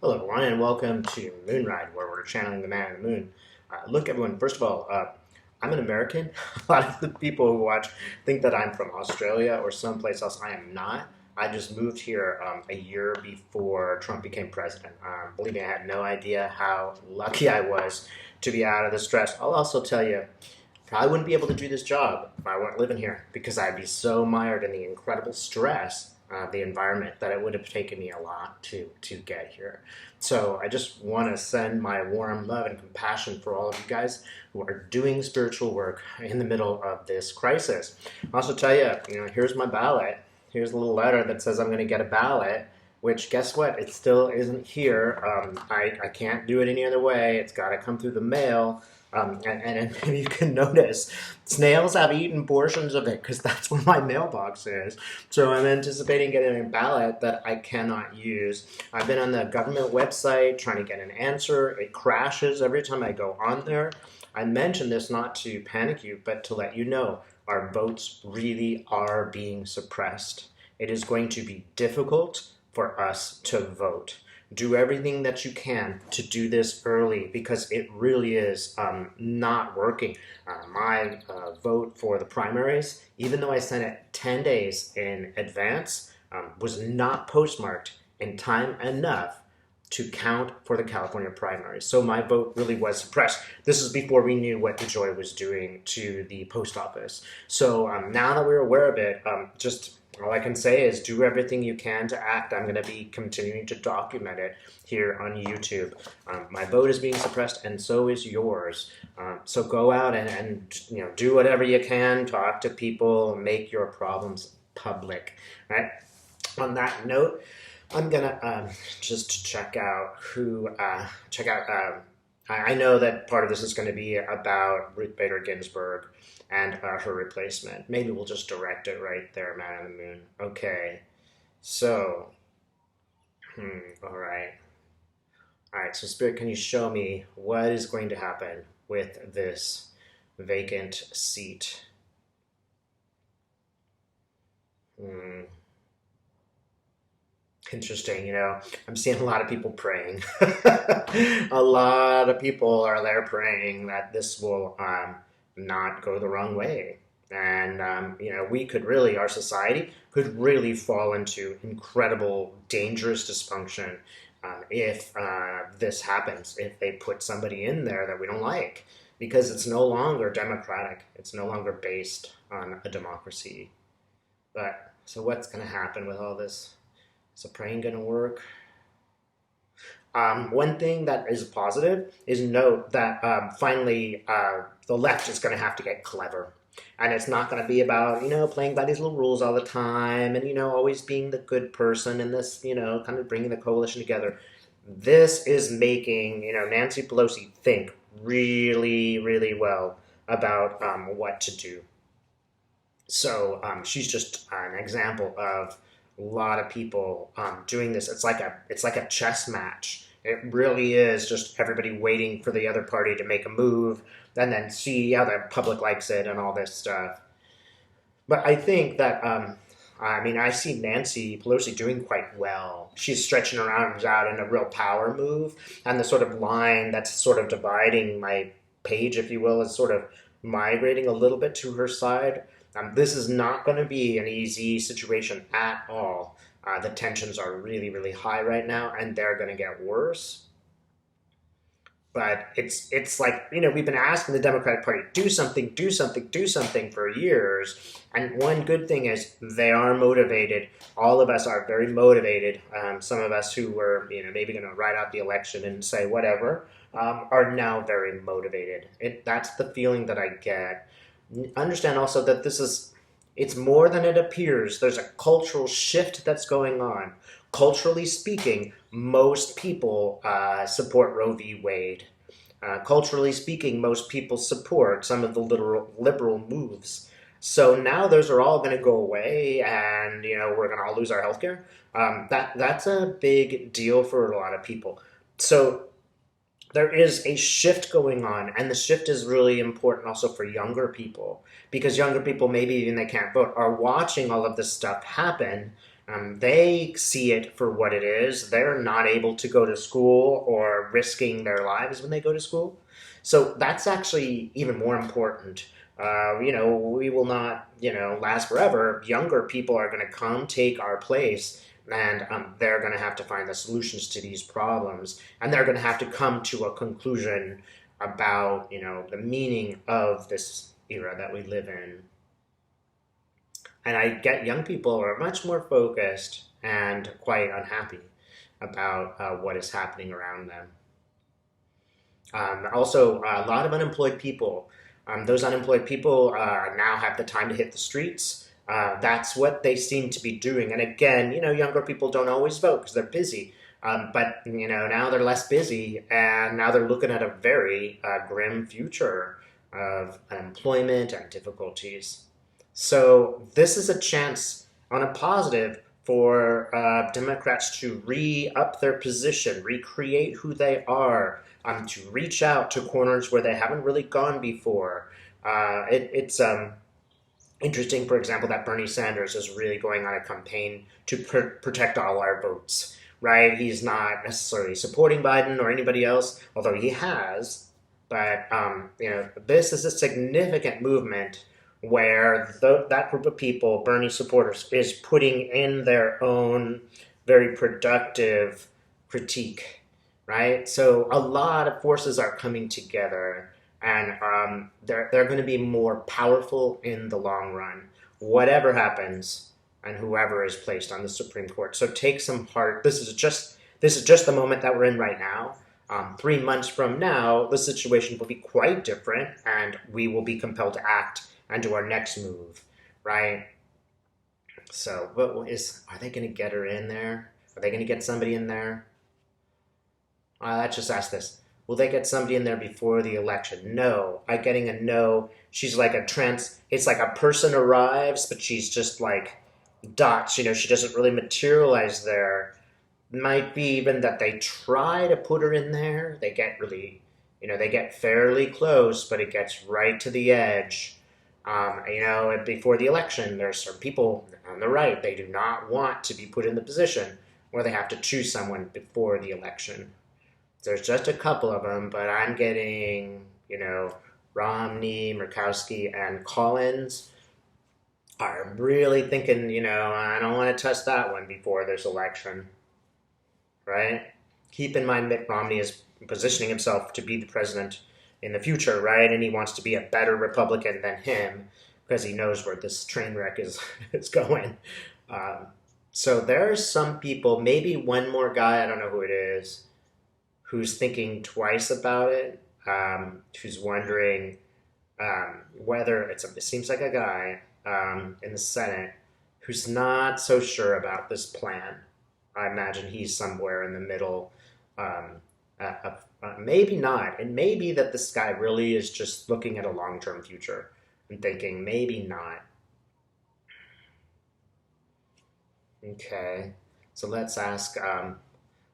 Hello, everyone, and welcome to Moonride, where we're channeling the man in the moon. Look, everyone, first of all, I'm an American. A lot of the people who watch think that I'm from Australia or someplace else. I am not. I just moved here a year before Trump became president. Believe me, I had no idea how lucky I was to be out of the stress. I'll also tell you, I wouldn't be able to do this job if I weren't living here because I'd be so mired in the incredible stress of the environment that it would have taken me a lot to get here. So I just want to send my warm love and compassion for all of you guys who are doing spiritual work in the middle of this crisis. I'll also tell you, here's my ballot. Here's a little letter that says I'm going to get a ballot. Which, guess what? It still isn't here. I can't do it any other way. It's got to come through the mail. And you can notice snails have eaten portions of it because that's where my mailbox is. So I'm anticipating getting a ballot that I cannot use. I've been on the government website trying to get an answer. It crashes every time I go on there. I mention this not to panic you, but to let you know our votes really are being suppressed. It is going to be difficult for us to vote. Do everything that you can to do this early because it really is not working. My vote for the primaries, even though I sent it 10 days in advance, was not postmarked in time enough to count for the California primaries. So my vote really was suppressed. This is before we knew what DeJoy was doing to the post office. So now that we're aware of it, just all I can say is do everything you can to act. I'm going to be continuing to document it here on YouTube. My vote is being suppressed, and so is yours. So go out and do whatever you can. Talk to people. Make your problems public. Right. On that note, I'm gonna just check out I know that part of this is going to be about Ruth Bader Ginsburg and her replacement. Maybe we'll just direct it right there, Man on the Moon. Okay, so, all right. All right, so Spirit, can you show me what is going to happen with this vacant seat? Interesting, I'm seeing a lot of people praying. A lot of people are there praying that this will not go the wrong way. And, we could really, our society could really fall into incredible, dangerous dysfunction if this happens, if they put somebody in there that we don't like, because it's no longer democratic. It's no longer based on a democracy. But, so what's going to happen with all this? Is the praying going to work? One thing that is positive is note that finally the left is going to have to get clever. And it's not going to be about, playing by these little rules all the time and, always being the good person and this, kind of bringing the coalition together. This is making, Nancy Pelosi think really, really well about what to do. So she's just an example of a lot of people doing this. It's like a chess match. It really is just everybody waiting for the other party to make a move and then see how the public likes it and all this stuff. But I think that, I see Nancy Pelosi doing quite well. She's stretching her arms out in a real power move, and the sort of line that's sort of dividing my page, if you will, is sort of migrating a little bit to her side. This is not going to be an easy situation at all. The tensions are really, really high right now, and they're going to get worse. But it's like, we've been asking the Democratic Party, do something, do something, do something for years. And one good thing is they are motivated. All of us are very motivated. Some of us who were, maybe going to ride out the election and say whatever, are now very motivated. That's the feeling that I get. Understand also that it's more than it appears. There's a cultural shift that's going on. Culturally speaking, most people support Roe v. Wade. Culturally speaking, most people support some of the liberal moves. So now those are all going to go away, and we're going to all lose our healthcare. That's a big deal for a lot of people. So there is a shift going on, and the shift is really important also for younger people, because younger people, maybe even they can't vote, are watching all of this stuff happen They see it for what it is. They're not able to go to school or risking their lives when they go to school. So that's actually even more important. We will not, last forever. Younger people are going to come take our place, and they're going to have to find the solutions to these problems, and they're going to have to come to a conclusion about, the meaning of this era that we live in. And I get young people are much more focused and quite unhappy about what is happening around them. Also, a lot of unemployed people. Those unemployed people now have the time to hit the streets. That's what they seem to be doing. And again, younger people don't always vote because they're busy. But now they're less busy, and now they're looking at a very grim future of unemployment and difficulties. So this is a chance on a positive for Democrats to re-up their position, recreate who they are, to reach out to corners where they haven't really gone before. It's interesting, for example, that Bernie Sanders is really going on a campaign to protect all our votes, right? He's not necessarily supporting Biden or anybody else, although he has. But, this is a significant movement where that group of people, Bernie supporters, is putting in their own very productive critique, right? So a lot of forces are coming together, and they're going to be more powerful in the long run, whatever happens, and whoever is placed on the Supreme Court. So take some heart. This is just the moment that we're in right now. 3 months from now, the situation will be quite different, and we will be compelled to act and do our next move, right? So, are they going to get her in there? Are they going to get somebody in there? Let's just ask this. Will they get somebody in there before the election? No. I'm getting a no. She's like it's like a person arrives, but she's just like dots. She doesn't really materialize there. Might be even that they try to put her in there. They get really, they get fairly close, but it gets right to the edge. Before the election, there's some people on the right, they do not want to be put in the position where they have to choose someone before the election. There's just a couple of them, but I'm getting, Romney, Murkowski, and Collins are really thinking, I don't want to touch that one before this election, right? Keep in mind Mitt Romney is positioning himself to be the president in the future, right? And he wants to be a better Republican than him because he knows where this train wreck is going. So there's some people, maybe one more guy, I don't know who it is, who's thinking twice about it, who's wondering whether it seems like a guy in the Senate who's not so sure about this plan. I imagine he's somewhere in the middle. Maybe not. It may be that this guy really is just looking at a long-term future and thinking, maybe not. Okay. So let's ask, I'm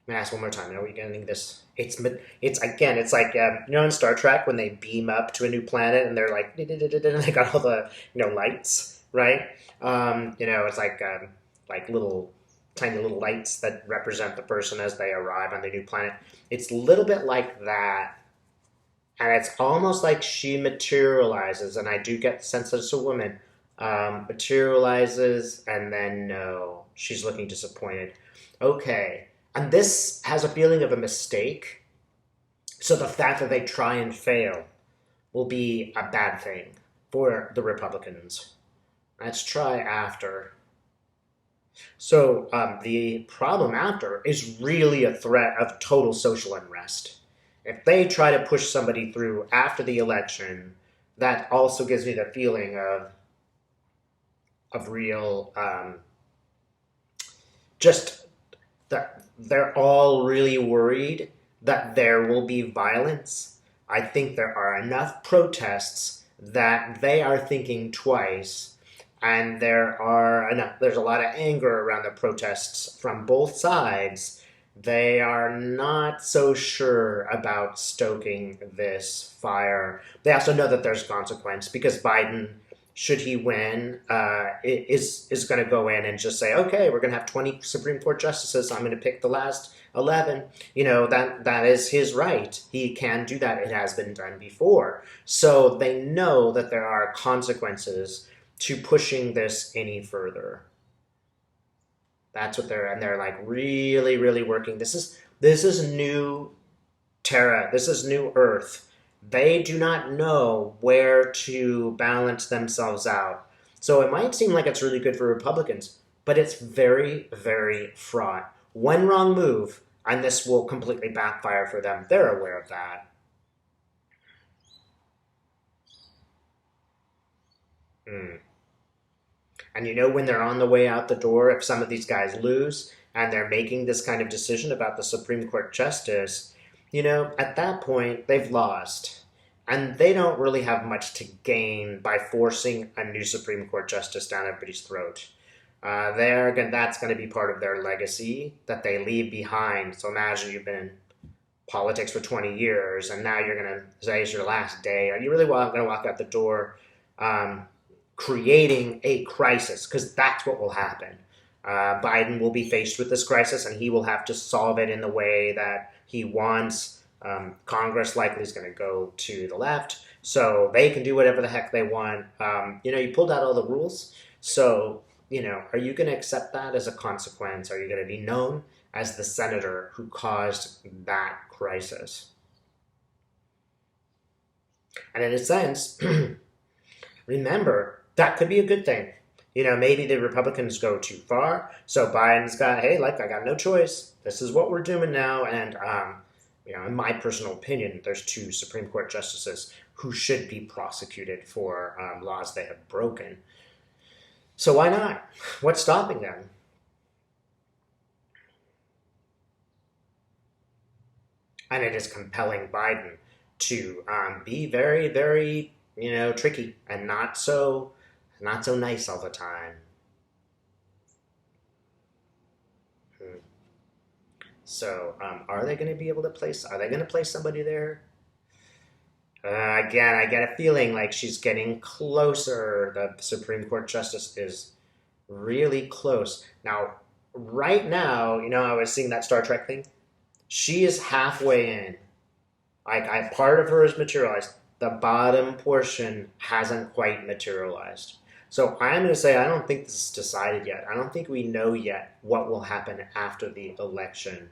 going to ask one more time. Are we getting this? It's again, it's like, in Star Trek when they beam up to a new planet and they're like, and they got all the, lights, right? It's like little tiny little lights that represent the person as they arrive on the new planet. It's a little bit like that. And it's almost like she materializes, and I do get the sense that it's a woman, materializes, and then no, she's looking disappointed. Okay, and this has a feeling of a mistake, so the fact that they try and fail will be a bad thing for the Republicans. Let's try after. So the problem after is really a threat of total social unrest. If they try to push somebody through after the election, that also gives me the feeling of real, just that they're all really worried that there will be violence. I think there are enough protests that they are thinking twice, and there's a lot of anger around the protests from both sides. They are not so sure about stoking this fire. They also know that there's consequence because Biden should he win, is going to go in and just say, okay, we're going to have 20 Supreme Court justices. I'm going to pick the last 11. That is his right. He can do that. It has been done before. So they know that there are consequences to pushing this any further. That's what they're like really, really working. This is new Terra. This is new Earth. They do not know where to balance themselves out. So it might seem like it's really good for Republicans, but it's very, very fraught. One wrong move, and this will completely backfire for them. They're aware of that. Mm. And when they're on the way out the door, if some of these guys lose and they're making this kind of decision about the Supreme Court justice, at that point, they've lost. And they don't really have much to gain by forcing a new Supreme Court justice down everybody's throat. That's going to be part of their legacy that they leave behind. So imagine you've been in politics for 20 years and now you're going to say it's your last day. Are you really going to walk out the door um, creating a crisis? Because that's what will happen. Biden will be faced with this crisis and he will have to solve it in the way that he wants. Congress likely is going to go to the left, so they can do whatever the heck they want. You pulled out all the rules, so are you going to accept that as a consequence? Are you going to be known as the senator who caused that crisis? And in a sense, remember that could be a good thing. Maybe the Republicans go too far, so Biden's got, hey, I got no choice. This is what we're doing now, and in my personal opinion, there's two Supreme Court justices who should be prosecuted for laws they have broken. So why not? What's stopping them? And it is compelling Biden to be very, very, tricky and not so nice all the time. Hmm. So, are they going to be able to place? Are they going to place somebody there? Again, I get a feeling like she's getting closer. The Supreme Court justice is really close. Now, right now, I was seeing that Star Trek thing. She is halfway in. Part of her is materialized. The bottom portion hasn't quite materialized. So I'm going to say I don't think this is decided yet. I don't think we know yet what will happen after the election,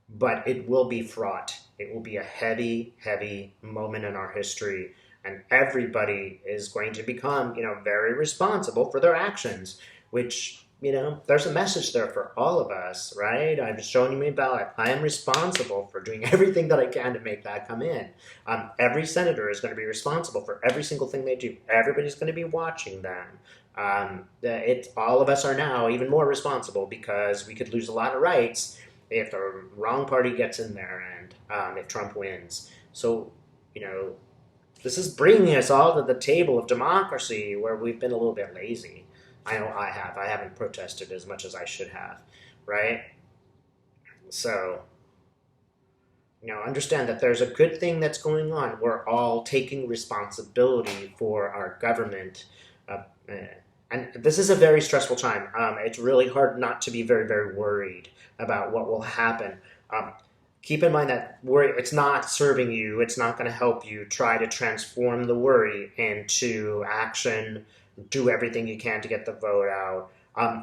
but it will be fraught. It will be a heavy, heavy moment in our history, and everybody is going to become, very responsible for their actions, which, there's a message there for all of us, right? I've shown you my ballot. I am responsible for doing everything that I can to make that come in. Every senator is going to be responsible for every single thing they do. Everybody's going to be watching them. All of us are now even more responsible because we could lose a lot of rights if the wrong party gets in there and if Trump wins. So, this is bringing us all to the table of democracy where we've been a little bit lazy. I know I have. I haven't protested as much as I should have, right? So, understand that there's a good thing that's going on. We're all taking responsibility for our government. Uh, and this is a very stressful time. It's really hard not to be very, very worried about what will happen. Keep in mind that worry, it's not serving you. It's not going to help you. Try to transform the worry into action. Do everything you can to get the vote out.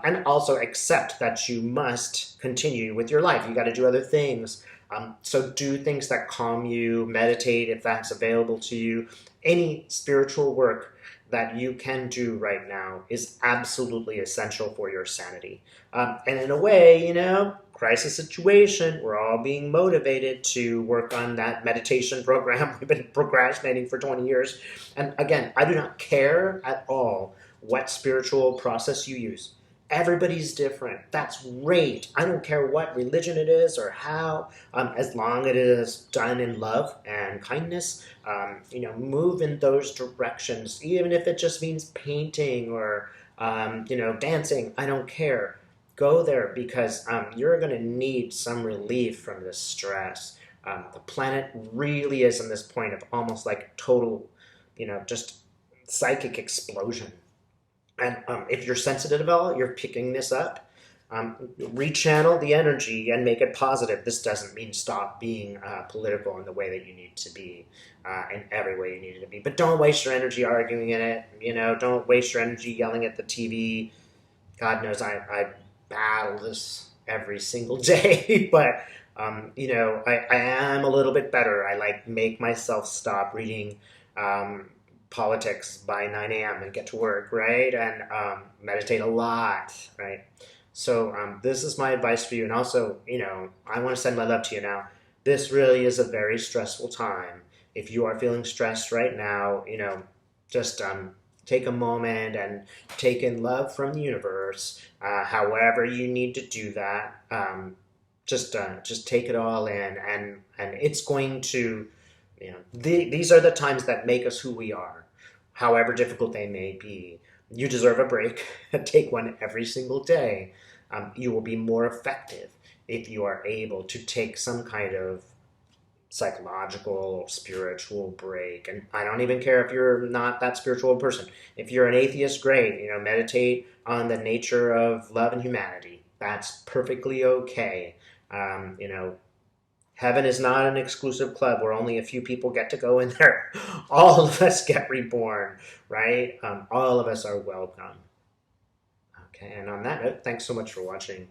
And also accept that you must continue with your life. You got to do other things. So do things that calm you, meditate if that's available to you. Any spiritual work that you can do right now is absolutely essential for your sanity. And in a way, crisis situation, we're all being motivated to work on that meditation program we've been procrastinating for 20 years. And again, I do not care at all what spiritual process you use. Everybody's different. That's great. I don't care what religion it is or how, as long as it is done in love and kindness, move in those directions, even if it just means painting or, dancing. I don't care. Go there because you're going to need some relief from this stress. The planet really is in this point of almost like total, just psychic explosion. And if you're sensitive at all, you're picking this up. Rechannel the energy and make it positive. This doesn't mean stop being political in the way that you need to be, in every way you need to be. But don't waste your energy arguing in it. Don't waste your energy yelling at the TV. God knows I battle this every single day, but I am a little bit better. I make myself stop reading politics by 9 a.m. and get to work, right? And meditate a lot, right? So this is my advice for you. And also, I want to send my love to you now. This really is a very stressful time. If you are feeling stressed right now, just take a moment and take in love from the universe. However you need to do that, just take it all in, and it's going to, these are the times that make us who we are, however difficult they may be. You deserve a break. Take one every single day. You will be more effective if you are able to take some kind of psychological or spiritual break. And I don't even care if you're not that spiritual person. If you're an atheist, great. Meditate on the nature of love and humanity. That's perfectly okay. Heaven is not an exclusive club where only a few people get to go in there. All of us get reborn, right? All of us are welcome. Okay, and on that note, thanks so much for watching.